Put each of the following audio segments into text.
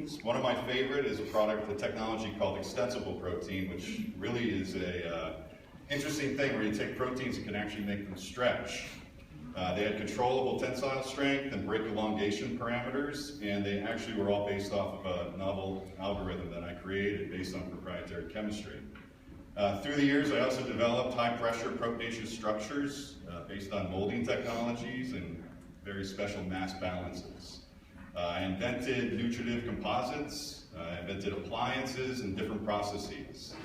proteins. One of my favorite is a product, a technology called extensible protein, which really is a interesting thing where you take proteins and can actually make them stretch. They had controllable tensile strength and break elongation parameters, and they actually were all based off of a novel algorithm that I created based on proprietary chemistry. Through the years, I also developed high-pressure proteinaceous structures based on molding technologies and very special mass balances. I invented nutritive composites, I invented appliances and different processes.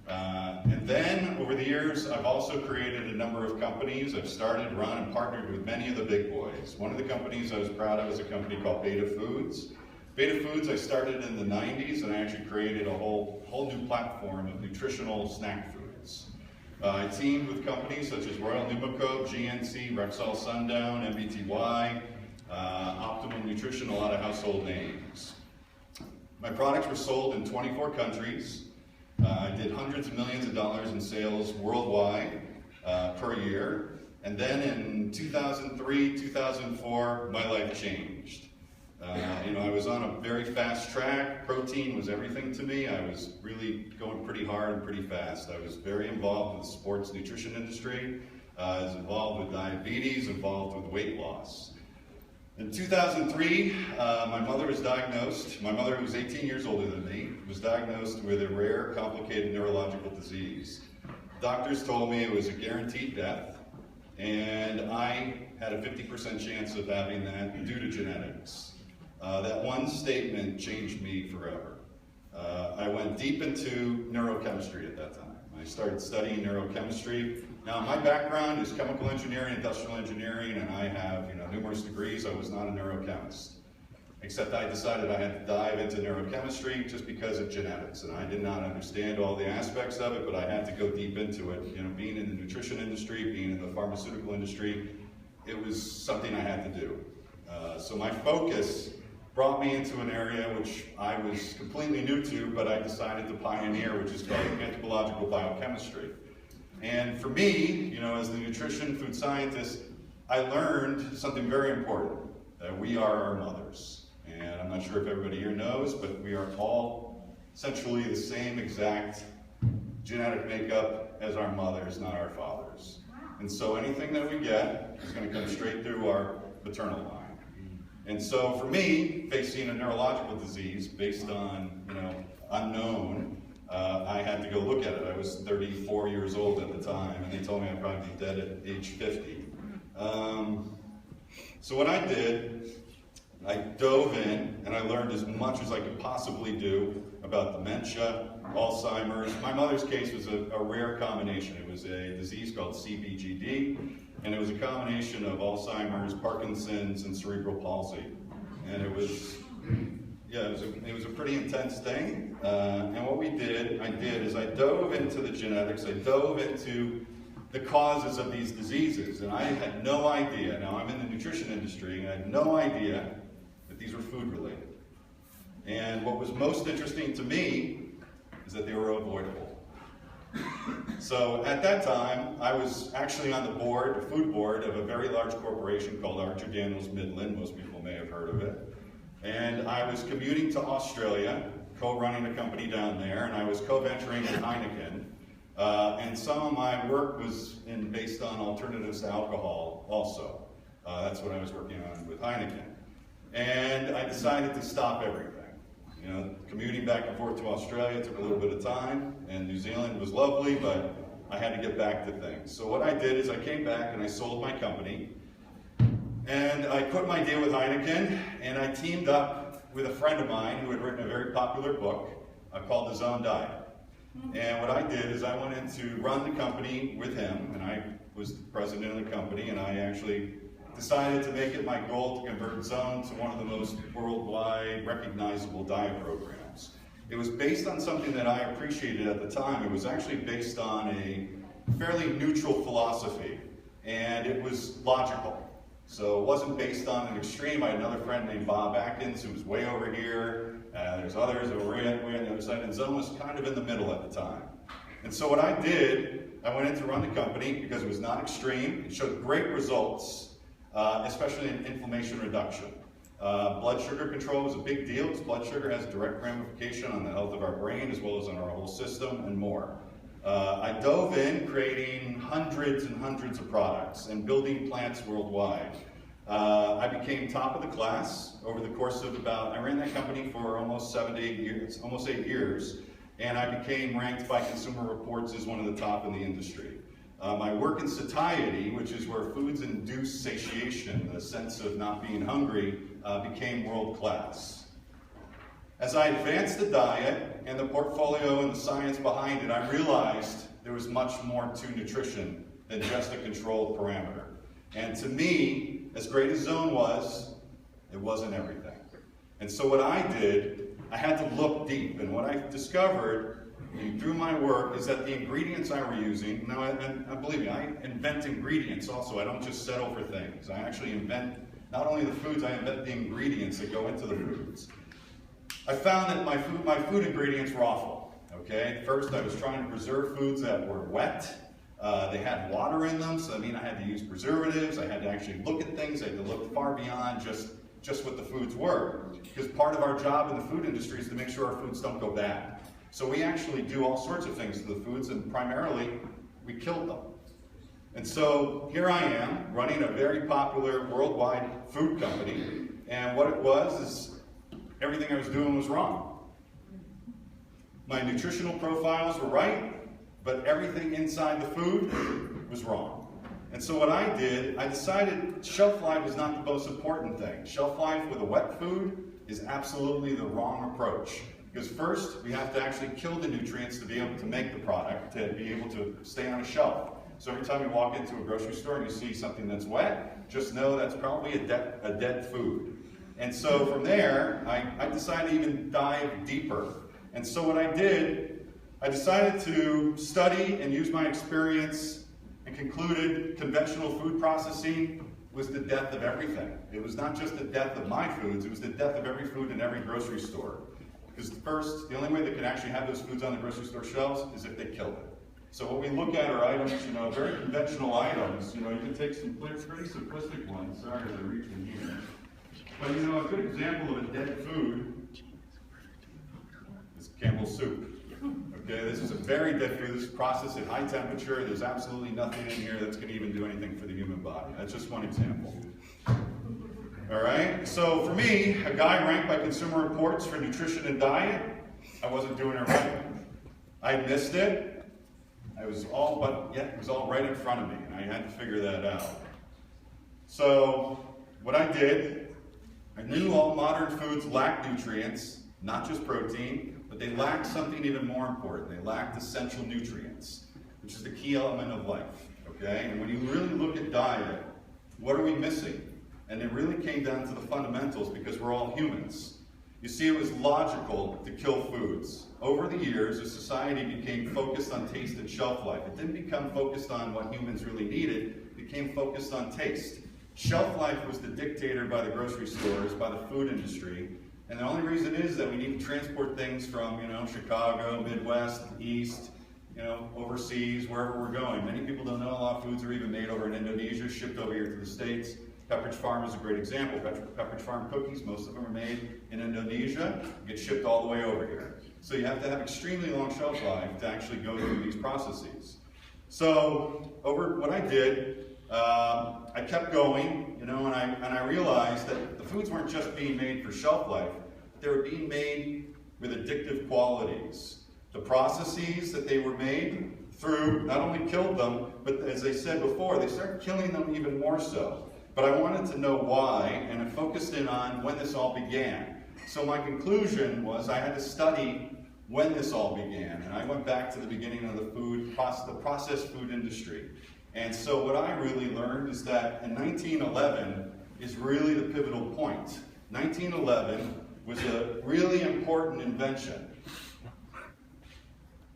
And then, over the years, I've also created a number of companies. I've started, run, and partnered with many of the big boys. One of the companies I was proud of is a company called Beta Foods. Beta Foods I started in the 90s, and I actually created a whole new platform of nutritional snack foods. I teamed with companies such as Royal Numico, GNC, Rexall Sundown, MBTY, Optimum Nutrition, a lot of household names. My products were sold in 24 countries. I did hundreds of millions of dollars in sales worldwide per year. And then in 2003, 2004, my life changed. I was on a very fast track. Protein was everything to me. I was really going pretty hard and pretty fast. I was very involved with the sports nutrition industry. I was involved with diabetes, involved with weight loss. In 2003, my mother was diagnosed. My mother, who was 18 years older than me, was diagnosed with a rare, complicated neurological disease. Doctors told me it was a guaranteed death, and I had a 50% chance of having that due to genetics. That one statement changed me forever. I went deep into neurochemistry at that time. I started studying neurochemistry. Now, my background is chemical engineering, industrial engineering, and I have numerous degrees. I was not a neurochemist, except I decided I had to dive into neurochemistry just because of genetics, and I did not understand all the aspects of it, but I had to go deep into it. Being in the nutrition industry, being in the pharmaceutical industry, it was something I had to do. So my focus brought me into an area which I was completely new to, but I decided to pioneer, which is called anthropological biochemistry. And for me, as the nutrition food scientist, I learned something very important, that we are our mothers. And I'm not sure if everybody here knows, but we are all essentially the same exact genetic makeup as our mothers, not our fathers. And so anything that we get is going to come straight through our maternal line. And so for me, facing a neurological disease based on, unknown, I had to go look at it. I was 34 years old at the time, and they told me I'd probably be dead at age 50. So what I did, I dove in, and I learned as much as I could possibly do about dementia, Alzheimer's. My mother's case was a rare combination. It was a disease called CBGD, and it was a combination of Alzheimer's, Parkinson's, and cerebral palsy. And it was a pretty intense thing. And what I did is I dove into the genetics, I dove into the causes of these diseases, and I had no idea. Now, I'm in the nutrition industry, and I had no idea that these were food related. And what was most interesting to me is that they were avoidable. So at that time, I was actually on the board, the food board, of a very large corporation called Archer Daniels Midland. Most people may have heard of it. And I was commuting to Australia, co-running a company down there, and I was co-venturing with Heineken. And some of my work was based on alternatives to alcohol also. That's what I was working on with Heineken. And I decided to stop everything. Commuting back and forth to Australia took a little bit of time, and New Zealand was lovely, but I had to get back to things. So what I did is I came back and I sold my company, and I quit my deal with Heineken, and I teamed up with a friend of mine who had written a very popular book called The Zone Diet. And what I did is I went in to run the company with him, and I was the president of the company, and I actually decided to make it my goal to convert Zone to one of the most worldwide recognizable diet programs. It was based on something that I appreciated at the time. It was actually based on a fairly neutral philosophy, and it was logical. So it wasn't based on an extreme. I had another friend named Bob Atkins who was way over here. There's others that were way on the other side, and Zone was kind of in the middle at the time. And so what I did, I went in to run the company because it was not extreme. It showed great results, especially in inflammation reduction. Blood sugar control was a big deal because blood sugar has direct ramification on the health of our brain as well as on our whole system and more. I dove in creating hundreds and hundreds of products and building plants worldwide. I became top of the class over the course of I ran that company for almost 7 to 8 years, almost 8 years, and I became ranked by Consumer Reports as one of the top in the industry. My work in satiety, which is where foods induce satiation, the sense of not being hungry, became world class. As I advanced the diet and the portfolio and the science behind it, I realized there was much more to nutrition than just a controlled parameter. And to me, as great as Zone was, it wasn't everything. And so what I did, I had to look deep. And what I discovered through my work is that the ingredients I were using, now believe me, I invent ingredients also. I don't just settle for things. I actually invent not only the foods, I invent the ingredients that go into the foods. I found that my food ingredients were awful. Okay, first I was trying to preserve foods that were wet. They had water in them, so I had to use preservatives. I had to actually look at things. I had to look far beyond just what the foods were. Because part of our job in the food industry is to make sure our foods don't go bad. So we actually do all sorts of things to the foods, and primarily, we killed them. And so here I am, running a very popular worldwide food company, and what it was is everything I was doing was wrong. My nutritional profiles were right, but everything inside the food was wrong. And so what I did, I decided shelf life is not the most important thing. Shelf life with a wet food is absolutely the wrong approach. Because first, we have to actually kill the nutrients to be able to make the product, to be able to stay on a shelf. So every time you walk into a grocery store and you see something that's wet, just know that's probably a dead food. And so from there, I decided to even dive deeper. And so what I did, I decided to study and use my experience and concluded conventional food processing was the death of everything. It was not just the death of my foods, it was the death of every food in every grocery store. Because first, the only way they can actually have those foods on the grocery store shelves is if they killed it. So what we look at are items, very conventional items. You can take some pretty simplistic ones. Sorry to reach in here. But a good example of a dead food is Campbell's soup. Okay, this is a very dead food. This is processed at high temperature. There's absolutely nothing in here that's going to even do anything for the human body. That's just one example. All right, so for me, a guy ranked by Consumer Reports for nutrition and diet, I wasn't doing it right. I missed it. It was all right in front of me, and I had to figure that out. So what I did, I knew all modern foods lack nutrients, not just protein, but they lack something even more important. They lacked essential nutrients, which is the key element of life. Okay, and when you really look at diet, what are we missing? And it really came down to the fundamentals because we're all humans. You see, it was logical to kill foods. Over the years, as society became focused on taste and shelf life, it didn't become focused on what humans really needed, it became focused on taste. Shelf life was the dictator by the grocery stores, by the food industry, and the only reason is that we need to transport things from, Chicago, Midwest, East, overseas, wherever we're going. Many people don't know a lot of foods are even made over in Indonesia, shipped over here to the States. Pepperidge Farm is a great example. Pepperidge Farm cookies, most of them are made in Indonesia, get shipped all the way over here. So you have to have extremely long shelf life to actually go through these processes. So what I did, I kept going, and I realized that the foods weren't just being made for shelf life, they were being made with addictive qualities. The processes that they were made through not only killed them, but as I said before, they started killing them even more so. But I wanted to know why, and I focused in on when this all began. So my conclusion was I had to study when this all began, and I went back to the beginning of the processed food industry. And so what I really learned is that in 1911 is really the pivotal point. 1911 was a really important invention.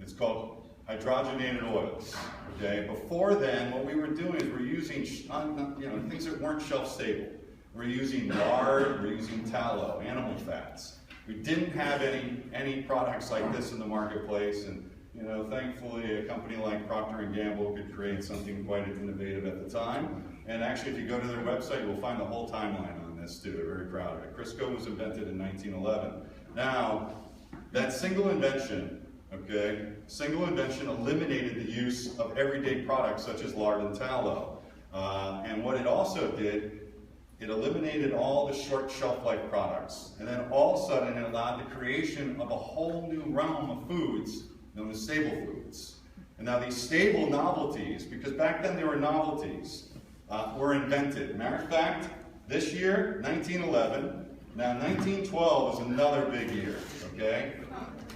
It's called hydrogenated oils. Okay. Before then, what we were doing is we're using things that weren't shelf stable. We're using lard, we're using tallow, animal fats. We didn't have any products like this in the marketplace, and thankfully a company like Procter & Gamble could create something quite innovative at the time. And actually, if you go to their website, you'll find the whole timeline on this too. They're very proud of it. Crisco was invented in 1911. Now, that single invention, okay, eliminated the use of everyday products such as lard and tallow. And what it also did, it eliminated all the short shelf life products. And then all of a sudden it allowed the creation of a whole new realm of foods known as stable foods. And now these stable novelties, because back then they were novelties, were invented. Matter of fact, this year, 1911, now 1912 was another big year, okay?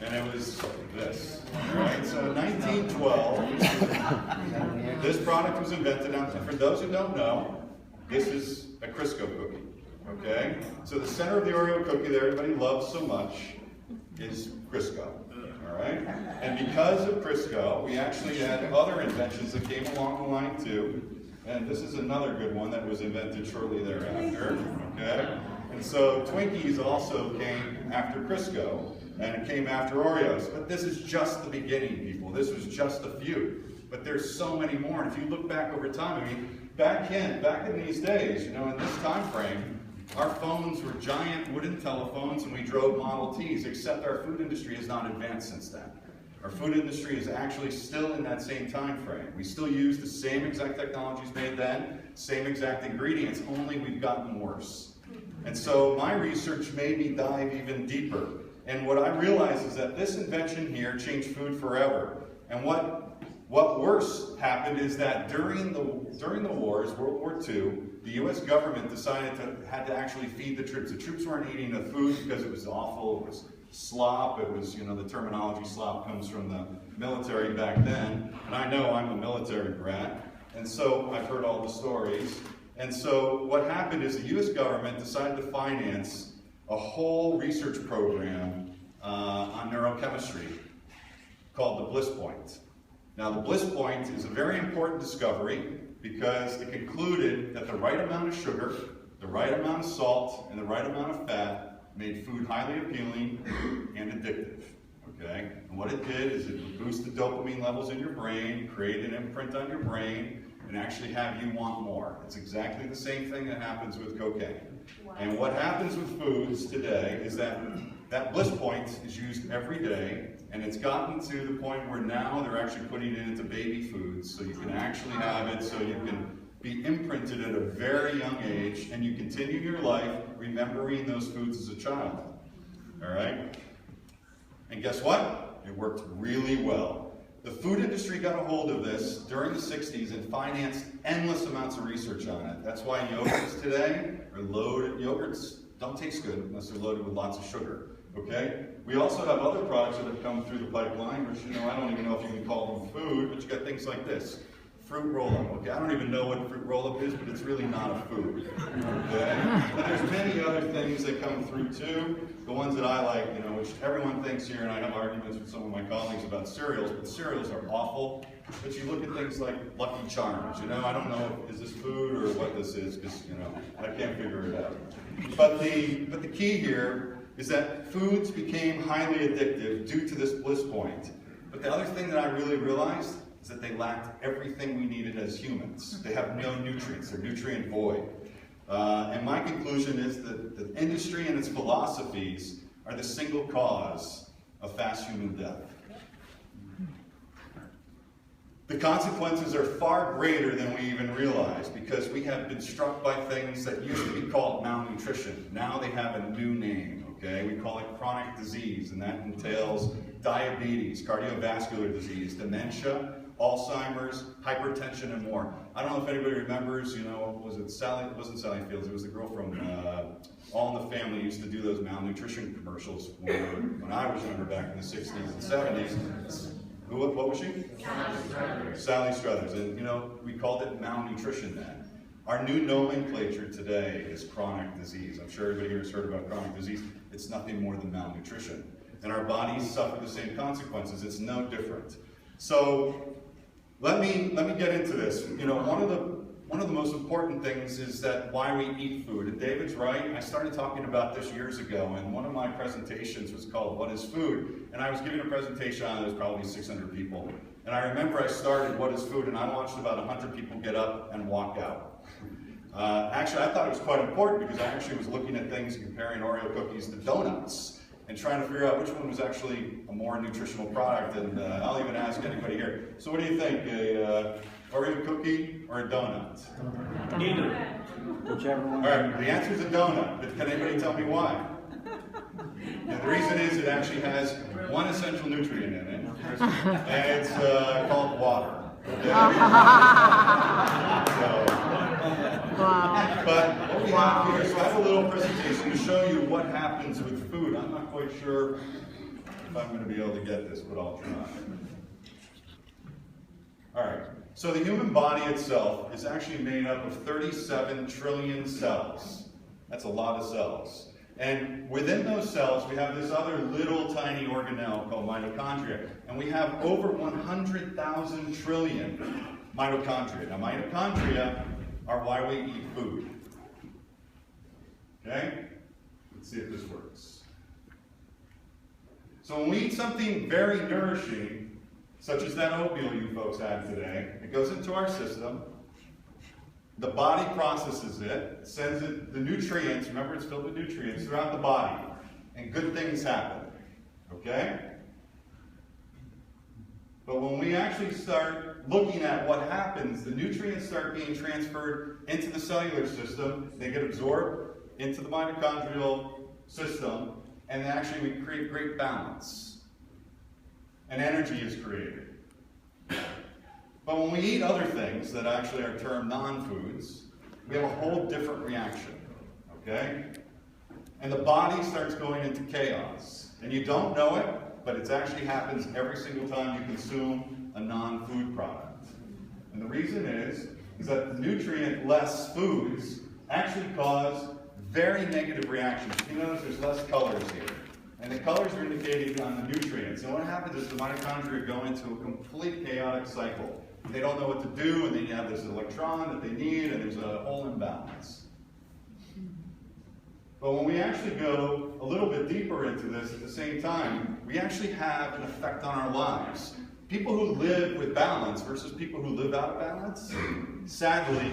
And it was this, all right? So in 1912, this product was invented. Now, for those who don't know, this is a Crisco cookie, okay? So the center of the Oreo cookie that everybody loves so much is Crisco, all right? And because of Crisco, we actually had other inventions that came along the line too. And this is another good one that was invented shortly thereafter, okay? And so Twinkies also came after Crisco, and it came after Oreos. But this is just the beginning, people. This was just a few. But there's so many more. And if you look back over time, I mean, back in these days, you know, in this time frame, our phones were giant wooden telephones and we drove Model Ts, except our food industry has not advanced since then. Our food industry is actually still in that same time frame. We still use the same exact technologies made then, same exact ingredients, only we've gotten worse. And so my research made me dive even deeper. And what I realized is that this invention here changed food forever. And what worse happened is that during the wars, World War II, the U.S. government decided had to actually feed the troops. The troops weren't eating the food because it was awful. It was slop. It was, you know, the terminology slop comes from the military back then. And I know I'm a military brat. And so I've heard all the stories. And so what happened is the U.S. government decided to finance a whole research program on neurochemistry called the Bliss Point. Now the Bliss Point is a very important discovery because it concluded that the right amount of sugar, the right amount of salt, and the right amount of fat made food highly appealing and addictive. Okay? And what it did is it boosted dopamine levels in your brain, create an imprint on your brain, and actually have you want more. It's exactly the same thing that happens with cocaine. Wow. And what happens with foods today is that Bliss Point is used every day, and it's gotten to the point where now they're actually putting it into baby foods, so you can actually have it, so you can be imprinted at a very young age, and you continue your life remembering those foods as a child. All right? And guess what? It worked really well. The food industry got a hold of this during the 60s and financed endless amounts of research on it. That's why yogurts today are loaded. Yogurts don't taste good unless they're loaded with lots of sugar. Okay? We also have other products that have come through the pipeline, which, you know, I don't even know if you can call them food, but you got things like this. Fruit roll-up. Okay, I don't even know what fruit roll-up is, but it's really not a food. Okay? And there's many other things that come through too. The ones that I like, you know, which everyone thinks here, and I have arguments with some of my colleagues about cereals, but cereals are awful. But you look at things like Lucky Charms, you know, I don't know, is this food or what this is, because, you know, I can't figure it out. But the key here is that foods became highly addictive due to this Bliss Point. But the other thing that I really realized is that they lacked everything we needed as humans. They have no nutrients, they're nutrient void. And my conclusion is that the industry and its philosophies are the single cause of fast human death. The consequences are far greater than we even realize because we have been struck by things that used to be called malnutrition. Now they have a new name, okay? We call it chronic disease, and that entails diabetes, cardiovascular disease, dementia, Alzheimer's, hypertension, and more. I don't know if anybody remembers, you know, was it Sally? It wasn't Sally Fields, it was the girl from All in the Family used to do those malnutrition commercials when I was younger back in the 60s and 70s. What was she? Sally Struthers. And, you know, we called it malnutrition then. Our new nomenclature today is chronic disease. I'm sure everybody here has heard about chronic disease. It's nothing more than malnutrition. And our bodies suffer the same consequences. It's no different. So let me get into this. You know, one of the most important things is that why we eat food. And David's right. I started talking about this years ago, and one of my presentations was called What is Food? And I was giving a presentation on it. There was probably 600 people. And I remember I started What is Food? And I watched about 100 people get up and walk out. Actually, I thought it was quite important because I actually was looking at things comparing Oreo cookies to donuts and trying to figure out which one was actually a more nutritional product. And I'll even ask anybody here. So what do you think, a Oreo cookie or a donut? Neither. Whichever one. All right, the answer is a donut, but can anybody tell me why? And the reason is it actually has one essential nutrient in it, and it's called water. Okay? But what we have here, so I have a little presentation to show you what happens with food. I'm not quite sure if I'm going to be able to get this, but I'll try. All right, so the human body itself is actually made up of 37 trillion cells. That's a lot of cells. And within those cells, we have this other little tiny organelle called mitochondria. And we have over 100,000 trillion mitochondria. Now, mitochondria are why we eat food. Okay? Let's see if this works. So when we eat something very nourishing, such as that oatmeal you folks had today, it goes into our system. The body processes it, sends it the nutrients, remember it's filled with nutrients, throughout the body. And good things happen. Okay? But when we actually start looking at what happens, the nutrients start being transferred into the cellular system, they get absorbed into the mitochondrial system, and actually we create great balance. And energy is created. But when we eat other things that actually are termed non-foods, we have a whole different reaction, okay? And the body starts going into chaos. And you don't know it, but it actually happens every single time you consume a non-food product. And the reason is that the nutrient-less foods actually cause very negative reactions. You notice there's less colors here. And the colors are indicating on the nutrients. And what happens is the mitochondria go into a complete chaotic cycle. They don't know what to do, and then you have this electron that they need, and there's a whole imbalance. But when we actually go a little bit deeper into this at the same time, we actually have an effect on our lives. People who live with balance versus people who live out of balance, sadly,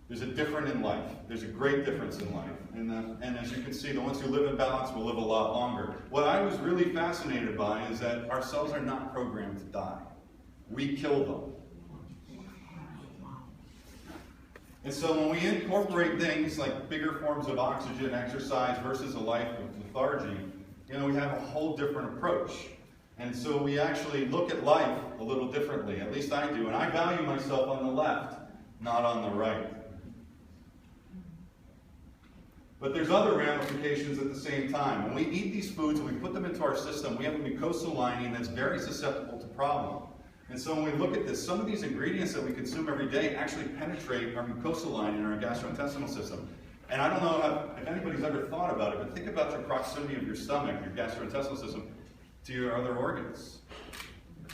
there's a difference in life. There's a great difference in life. And as you can see, the ones who live in balance will live a lot longer. What I was really fascinated by is that our cells are not programmed to die. We kill them. And so when we incorporate things like bigger forms of oxygen, exercise versus a life of lethargy, you know, we have a whole different approach. And so we actually look at life a little differently. At least I do. And I value myself on the left, not on the right. But there's other ramifications at the same time. When we eat these foods and we put them into our system, we have a mucosal lining that's very susceptible to problems. And so when we look at this, some of these ingredients that we consume every day actually penetrate our mucosal lining in our gastrointestinal system. And I don't know if anybody's ever thought about it, but think about your proximity of your stomach, your gastrointestinal system, to your other organs.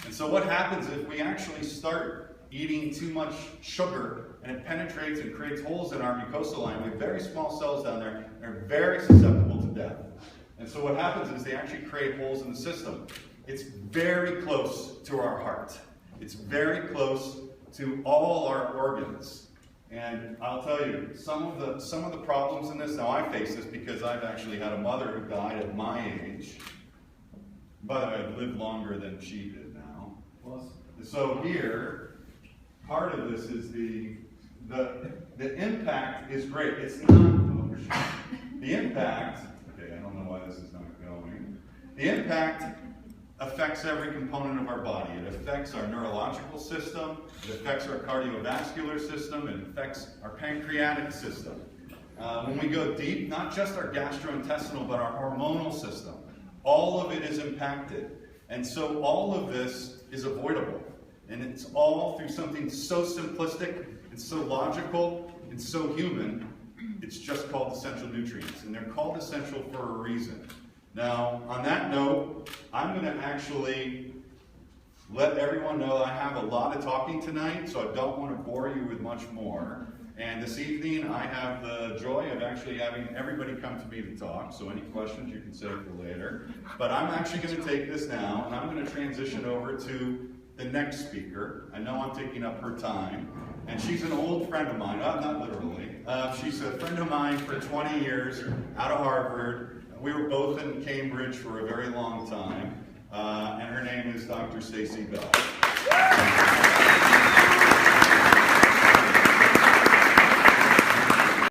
And so what happens if we actually start eating too much sugar and it penetrates and creates holes in our mucosal line? We have very small cells down there and are very susceptible to death. And so what happens is they actually create holes in the system. It's very close to our heart. It's very close to all our organs. And I'll tell you, some of the problems in this, now I face this because I've actually had a mother who died at my age. By the way, I've lived longer than she did now. So here, part of this is the impact is great. It's not, the impact, okay, I don't know why this is not going. The impact affects every component of our body. It affects our neurological system, it affects our cardiovascular system, it affects our pancreatic system. When we go deep, not just our gastrointestinal, but our hormonal system, all of it is impacted. And so all of this is avoidable. And it's all through something so simplistic, and so logical, and so human. It's just called essential nutrients. And they're called essential for a reason. Now, on that note, I'm going to actually let everyone know I have a lot of talking tonight, so I don't want to bore you with much more. And this evening, I have the joy of actually having everybody come to me to talk, so any questions you can save for later. But I'm actually going to take this now, and I'm going to transition over to the next speaker. I know I'm taking up her time. And she's an old friend of mine, not literally. She's a friend of mine for 20 years, out of Harvard. We were both in Cambridge for a very long time. And her name is Dr. Stacy Bell.